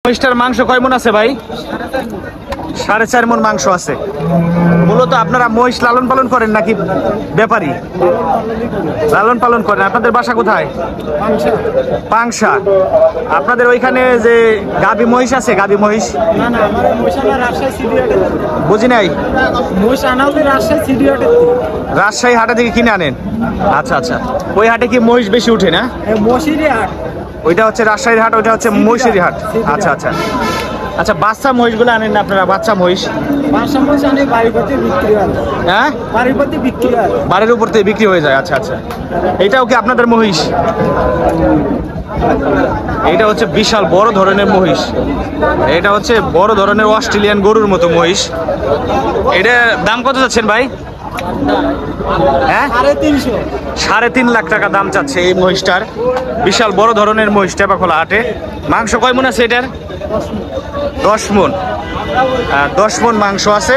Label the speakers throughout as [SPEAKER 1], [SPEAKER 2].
[SPEAKER 1] মহিষটার মাংস কয় মন আছে ভাই? 4.5 মন মাংস আছে। মূলত আপনারা মহিষ লালন পালন করেন নাকি ব্যাপারী? লালন পালন করেন। আপনাদের বাসা কোথায়? পাংশা। আপনাদের ওইখানে যে গাবি মহিষ আছে, গাবি মহিষ? বুঝি নাই। রাজশাহী হাটে থেকে কিনে আনেন? আচ্ছা আচ্ছা। ওই হাটে কি মহিষ বেশি উঠে না? ওইটা হচ্ছে রাজশাহীর হাট, ওইটা হচ্ছে মহিষের হাট। আচ্ছা আচ্ছা আচ্ছা। বাচ্চা মহিষগুলো আনেন না আপনারা? বাচ্চা মহিষ হ্যাঁ বাড়ির উপর থেকে বিক্রি হয়ে যায়। আচ্ছা আচ্ছা। এইটাও কি আপনাদের মহিষ? এইটা হচ্ছে বিশাল বড় ধরনের মহিষ। এটা হচ্ছে বড় ধরনের অস্ট্রেলিয়ান গরুর মতো মহিষ। এটা দাম কত যাচ্ছেন ভাই? হ্যাঁ 3.5 লাখ টাকা দাম চাচ্ছে এই মহিষটার। বিশাল বড় ধরনের মহিষ টেপাখোলা হাটে। মাংস কয় মন আছে এটার? 10 মন। 10 মন মাংস আছে।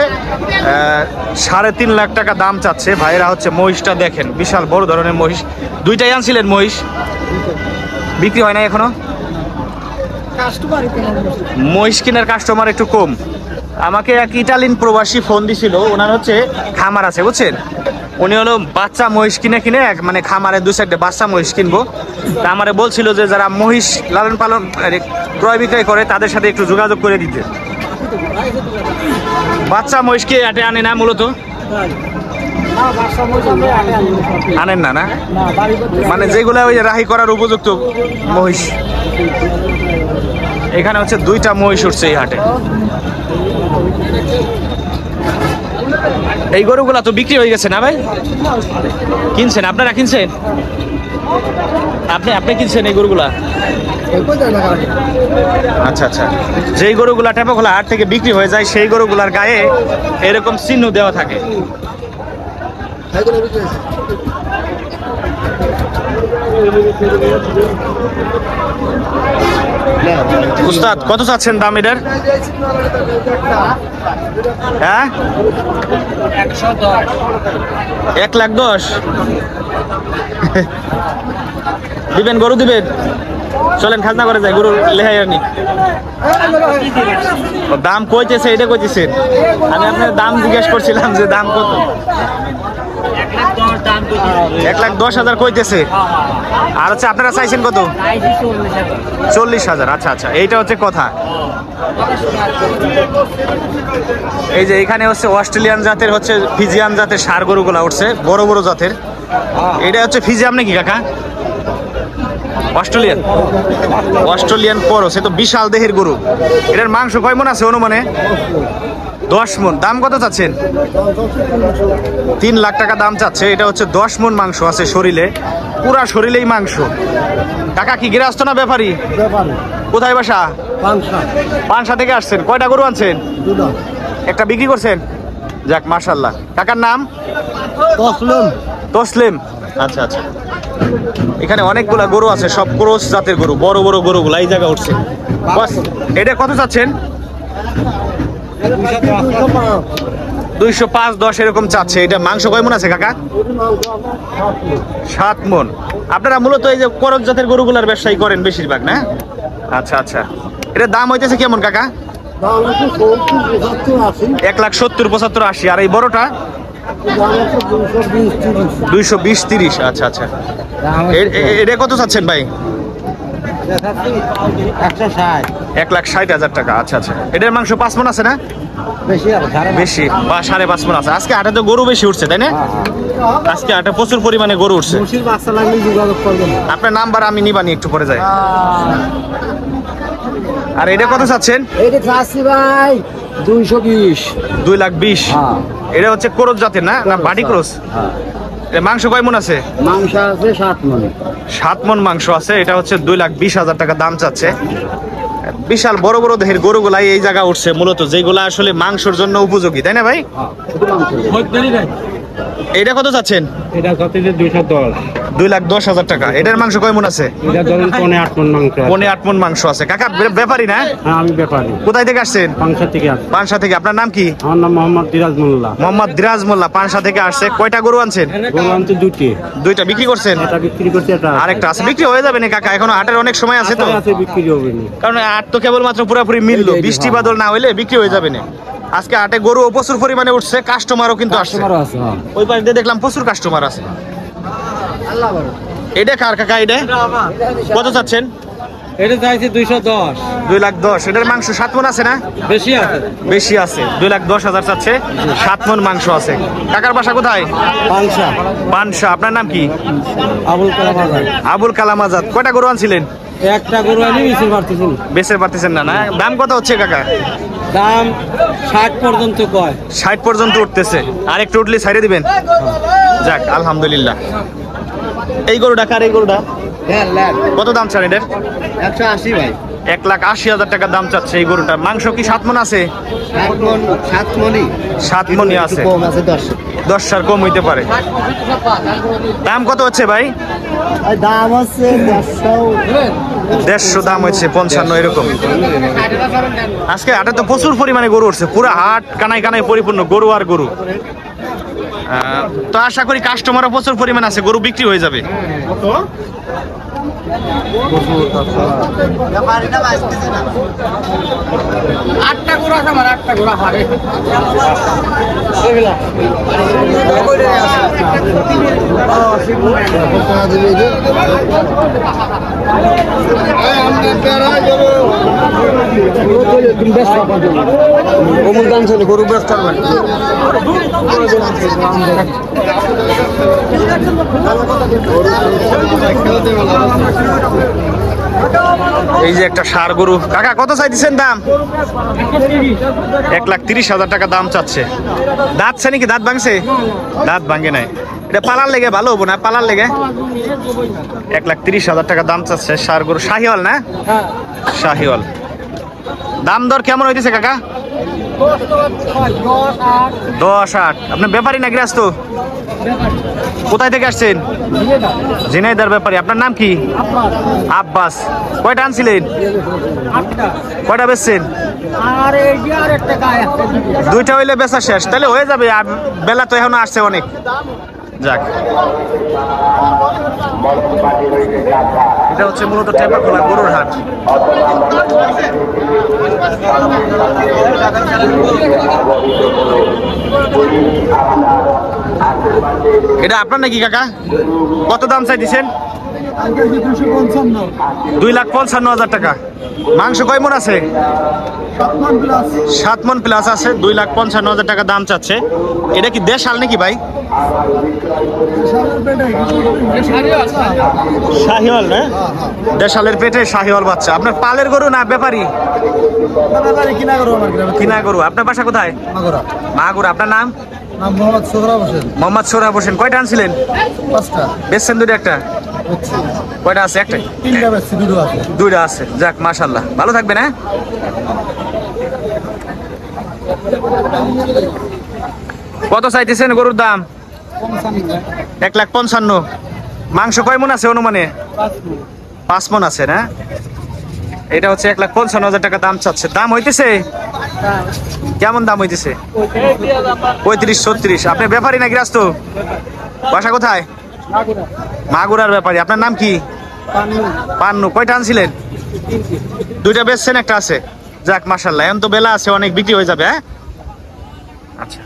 [SPEAKER 1] 3.5 লাখ টাকা দাম চাচ্ছে ভাইরা। হচ্ছে মহিষটা দেখেন, বিশাল বড় ধরনের মহিষ। দুইটাই আনছিলেন মহিষ? বিক্রি হয় না এখনো? মহিষ কেনার কাস্টমার একটু কম। আমাকে এক ইটালিয়ান প্রবাসী ফোন দিছিল, ওনার হচ্ছে খামার আছে বুঝছেন। উনি হলো বাচ্চা মহিষ কিনে কিনে মানে খামারে 2-4টে বাচ্চা মহিষ কিনবো। তা আমারে বলছিল যে যারা মহিষ লালন পালন ক্রয় বিক্রয় করে তাদের সাথে একটু যোগাযোগ করে দিতে। বাচ্চা মহিষকে হাটে আনে না মূলত? আনেন না? না মানে যেগুলা ওই রাহি করার উপযুক্ত মহিষ। এখানে হচ্ছে 2টা মহিষ উঠছে এই হাটে। এই গরুগুলা তো বিক্রি হয়ে গেছে না ভাই? কিনছেন আপনারা? কিনছেন আপনি কিনছেন এই গরুগুলা? আচ্ছা আচ্ছা। যেই গরুগুলা টেপাখোলা হাট থেকে বিক্রি হয়ে যায় সেই গরুগুলার গায়ে এরকম চিহ্ন দেওয়া থাকে। উস্তাদ কত চাচ্ছেন দাম এটার? হ্যাঁ 1,10,000 দিবেন? গরু দিবেন? চলেন খাজনা করে যায়, গরু লেহাই আনি। দাম কইতেছে, এটা কইতেছেন? আমি আপনার দাম জিজ্ঞেস করছিলাম যে দাম কত? 1,10,000 কইতেছে। আর হচ্ছে আপনারা চাইছেন কত? 40,000। আচ্ছা আচ্ছা, এইটা হচ্ছে কথা। এই যে এখানে হচ্ছে অস্ট্রেলিয়ান জাতের হচ্ছে ফিজিয়ান জাতের ষাঁড় গরুগুলা উঠছে, বড় বড় জাতের। এটা হচ্ছে ফিজিয়াম নাকি কাকা? অস্ট্রেলিয়ান পরো, সে তো বিশাল দেহের গরু। এটার মাংস কয় মন আছে অনুমানে? 10 মন। দাম কত চাচ্ছেন? 3 লাখ টাকা দাম চাচ্ছে। এটা হচ্ছে 10 মন মাংস আছে শরীরে, পুরা শরীরেই মাংস। কাকা কি গৃহস্থ না ব্যাপারী? কোথায় বাসা? পাংশা থেকে আসছেন। কয়টা গরু আনছেন? 2টা। একটা বিক্রি করছেন? যাক মাশাআল্লাহ। কাকার নাম? তসলিম। আচ্ছা আচ্ছা। এখানে অনেকগুলা গরু আছে, সব ক্রস জাতের গরু, বড় বড় গরুগুলা এই জায়গা উঠছে। এটা কত চাচ্ছেন? 205-10 এরকম চাচ্ছে। এটা মাংস কয় মন আছে কাকা? 7 মন। আপনারা মূলত এই যে করজ জাতের গরুগুলার ব্যবসায়ী করেন বেশিরভাগ না? আচ্ছা আচ্ছা। এটার দাম হইতেছে কেমন কাকা? 1,70,75,80। আর এই বড়টা? 220-30। আচ্ছা আচ্ছা। এটা কত চাচ্ছেন ভাই? 1,60,000 টাকা। আচ্ছা আচ্ছা। এটার মাংস 5 মন আছে না? বেশি বা 5.5 মন আছে। আজকে হাটে তো গরু বেশি উঠছে তাই না? আজকে হাটে প্রচুর পরিমাণে গরু উঠছে। আপনার নাম্বার আমি নিবানি একটু পরে যাই। আর এটা কত চাচ্ছেন?
[SPEAKER 2] ভাই 220।
[SPEAKER 1] 2,20,000। এটা হচ্ছে ক্রস জাতের না? না বাড়ি ক্রস? মাংস কয় মন আছে?
[SPEAKER 2] মাংস আছে 7 মন।
[SPEAKER 1] 7 মন মাংস আছে। এটা হচ্ছে 2,20,000 টাকা দাম চাচ্ছে। বিশাল বড় বড় দেহের গরুগুলাই এই জায়গা উঠছে মূলত, যেগুলা আসলে মাংসের জন্য উপযোগী তাই না ভাই? এটা কত চাচ্ছেন?
[SPEAKER 2] এটা কত যে 210
[SPEAKER 1] 2,10,000 টাকা। এটার মাংস কয় মন আছে?
[SPEAKER 2] এটা ধরুন 8 মণ মাংস আছে।
[SPEAKER 1] 8 মন মাংস আছে। কাকা ব্যাপারী না?
[SPEAKER 2] হ্যাঁ আমি ব্যাপারী।
[SPEAKER 1] কোথায় থেকে আসছেন?
[SPEAKER 2] পাংশা থেকে আসছি।
[SPEAKER 1] পানসা থেকে। আপনার নাম কি?
[SPEAKER 2] আমার নাম মোহাম্মদ দিরাজ মোল্লা।
[SPEAKER 1] মোহাম্মদ দিরাজ মোল্লা পানসা থেকে আসছে। কয়টা গরু আনছেন?
[SPEAKER 2] গরু আনতে দুটি।
[SPEAKER 1] দুইটা বিক্রি করছেন?
[SPEAKER 2] এটা বিক্রি করছি, এটা
[SPEAKER 1] আরেকটা আছে। বিক্রি হয়ে যাবে না কাকা, এখনো হাটের অনেক সময় আছে তো।
[SPEAKER 2] আছে, বিক্রি হবে না।
[SPEAKER 1] কারণ হাট তো কেবলমাত্র পুরোপুরি মিললো, বৃষ্টি বাদল না হইলে বিক্রি হয়ে যাবে না। আজকে হাটে গরু প্রচুর পরিমাণে উঠছে, কাস্টমারও কিন্তু আসছে।
[SPEAKER 2] কাস্টমারও আছে, হ্যাঁ।
[SPEAKER 1] ওই পাশ দিয়ে দেখলাম প্রচুর কাস্টমার আছে। এটা কার কাকা? এটা কত চাচ্ছেন?
[SPEAKER 2] এটা চাইছে 210।
[SPEAKER 1] 2,10,000। এটার মাংস 7 মণ আছে না?
[SPEAKER 2] বেশি আছে।
[SPEAKER 1] বেশি আছে। 2,10,000 চাচ্ছে, 7 মণ মাংস আছে। কাকার বাসা কোথায়?
[SPEAKER 2] পাংশা।
[SPEAKER 1] পানসা। আপনার নাম কি?
[SPEAKER 2] আবুল কালাম আজাদ।
[SPEAKER 1] আবুল কালাম আজাদ। কয়টা গরু আনছিলেন?
[SPEAKER 2] একটা গরু আনি বেশি পারতেছি না।
[SPEAKER 1] বেচে পারতেছেন না? না, দাম কত হচ্ছে কাকা?
[SPEAKER 2] দাম 60 পর্যন্ত কয়।
[SPEAKER 1] 60 পর্যন্ত উঠতেছে। আর একটু উঠলে ছাইড়ে দিবেন? যাক আলহামদুলিল্লাহ। এই গরুটা কার? এই গরুটা কত দাম চান এটার?
[SPEAKER 2] 180 ভাই।
[SPEAKER 1] 1,80,000 টাকা দাম চাচ্ছে এই গরুটার। মাংস কি 7 মণ আছে?
[SPEAKER 2] 7 মণই।
[SPEAKER 1] 7 মণই আছে।
[SPEAKER 2] কম আছে 10।
[SPEAKER 1] 10 কম হইতে পারে। দাম কত হচ্ছে ভাই?
[SPEAKER 2] দাম হচ্ছে
[SPEAKER 1] 150 দাম হচ্ছে, 55 এরকম। আজকে হাটে তো প্রচুর পরিমাণে গরু উঠছে, পুরো হাট কানায় কানায় পরিপূর্ণ, গরু আর গরু। তো আশা করি কাস্টমারও প্রচুর পরিমাণ আছে, গরু বিক্রি হয়ে যাবে।
[SPEAKER 2] আটটা গরু আছে আমার, 8টা গরু হারে। গরু ব্যস্ত
[SPEAKER 1] এই যে একটা ষাঁড় গরু। কাকা কত চাইতেছেন দাম? 1,30,000 টাকা দাম চাচ্ছে। দাঁতছে নাকি? দাঁত ভাঙছে? দাঁত ভাঙে নাই। এটা পালার লেগে ভালো হবো না? পালার লেগে 1,30,000 টাকা দাম চাচ্ছে ষাঁড় গরু। শাহিওয়াল না? শাহিওয়াল। দাম দর কেমন হইতেছে কাকা? 10-8। আপনি ব্যাপারী না গৃহস্থ? কোথায় থেকে আসছেন? ঝিনাইদার ব্যাপারী। আপনার নাম কি? আব্বাস। কয়টা আনছিলেন? কয়টা বেচছেন? দুইটা হইলে বেচা শেষ, তাহলে হয়ে যাবে। আর বেলা তো এখনো আসছে অনেক। যাক, এটা হচ্ছে মূলত টেপাখোলা গরুর হাট। এটা আপনার নাকি কাকা? কত দাম চাইতেছেন? 2,55,000 টাকা। মাংস কয় মণ আছে? 7 মণ প্লাস আছে। 2,55,000 টাকা দাম চাচ্ছে। এটা কি দেশাল নাকি ভাই? শাহিওয়াল না? দেশালের পেটে শাহিওয়াল বাচ্চা। আপনার পালের গরু না ব্যাপারী? কিনা গরু। আপনার বাসা কোথায়? মাগুরা। আপনার নাম? মোহাম্মদ সোহরাব হোসেন। কয়টা আনছিলেন?
[SPEAKER 2] 5টা।
[SPEAKER 1] বেচছেন দুইটা? একটা? কয়টা আছে? একটা।
[SPEAKER 2] 3টা বেশি,
[SPEAKER 1] দুইটা আছে। যাক মাশাআল্লাহ, ভালো থাকবেন। হ্যাঁ, কত চাইতেছেন গরুর দাম? 1,55,000। মাংস কয় মণ আছে অনুমানে? 5 মণ আছে না? এটা হচ্ছে 1,55,000 টাকা দাম চাচ্ছে। দাম হইতেছে কেমন? দাম হইতেছে 35-36। আপনি ব্যাপারী না গৃহস্থ? বাসা কোথায়? মাগুরার ব্যাপারী। আপনার নাম কি? পান্নু। কয়টা আনছিলেন? দুইটা বেচছেন, একটা আছে। যাক মাশাআল্লাহ, এখন তো বেলা আছে অনেক, বিক্রি হয়ে যাবে। হ্যাঁ, আচ্ছা।